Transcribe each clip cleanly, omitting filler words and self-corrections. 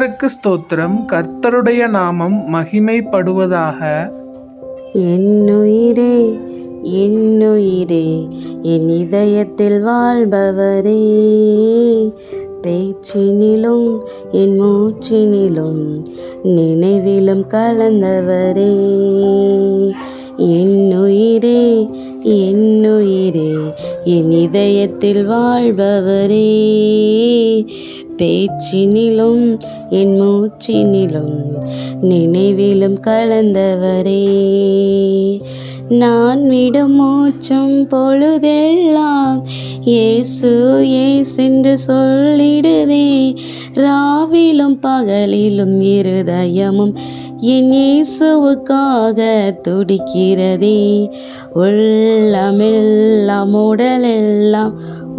கர்த்தருக்கு ஸ்தோத்திரம். கர்த்தருடைய நாமம் மகிமைப்படுவதாக. என்னுயிரே என்னுயிரே என் இதயத்தில் வாழ்பவரே, பேச்சினிலும் என் மூச்சினிலும் நினைவிலும் கலந்தவரே. என்னுயிரே என்னுயிரே என் இதயத்தில் வாழ்பவரே, பேச்சினிலும் என் மூச்சினிலும் நினைவிலும் கலந்தவரே. நான் விடும் மூச்சும் பொழுதெல்லாம் இயேசு இயேசென்று சொல்லிடுதே. ராவிலும் பகலிலும் இருதயமும் என் இயேசுவுக்காக துடிக்கிறதே. உள்ளமெல்லாம் உடலெல்லாம்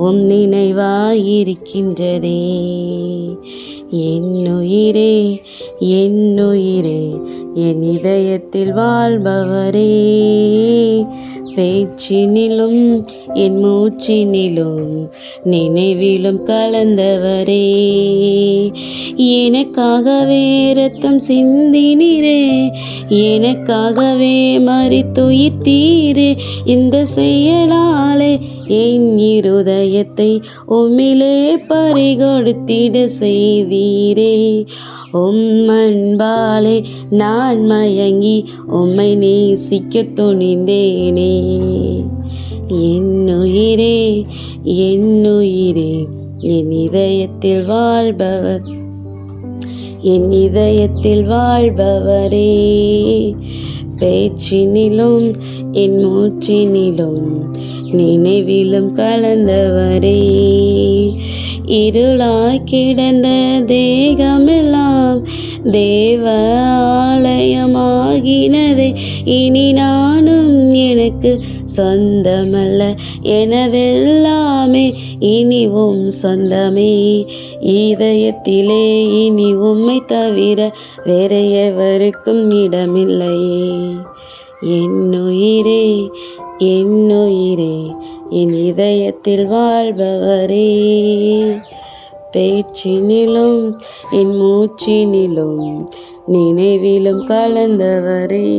உம் நினைவாயிருக்கின்றதே. என்னுயிரே என்னுயிரே என் இதயத்தில் வாழ்பவரே, பேச்சினிலும் என் மூச்சினிலும் நினைவிலும் கலந்தவரே. எனக்காகவே இரத்தம் சிந்தினீரே, எனக்காகவே மரித்துயிர்த்தீரே. இந்த செயலாலே என் இருதயத்தை உம்மிலே பறிகொடுத்திட செய்தீரே. அன்பாலே நான் மயங்கி உம்மை நேசிக்க துணிந்தேனே. என்னுயிரே என்னுயிரே என் இதயத்தில் வாழ்பவர், என் இதயத்தில் வாழ்பவரே, பேச்சினிலும் என் மூச்சினிலும் நினைவிலும் கலந்தவரே. இருளாய் கிடந்த தேகமெல்லாம் தேவ ஆலயமாகினதே. இனி நானும் எனக்கு சொந்தமல்ல, எனதெல்லாமே இனிவும் சொந்தமே. இதயத்திலே இனி உம்மை தவிர வேற எவருக்கும் இடமில்லையே. என்னுயிரே என்னுயிரே என் இதயத்தில் வாழ்பவரே, பேச்சினிலும் என் மூச்சினிலும் நினைவிலும் கலந்தவரே.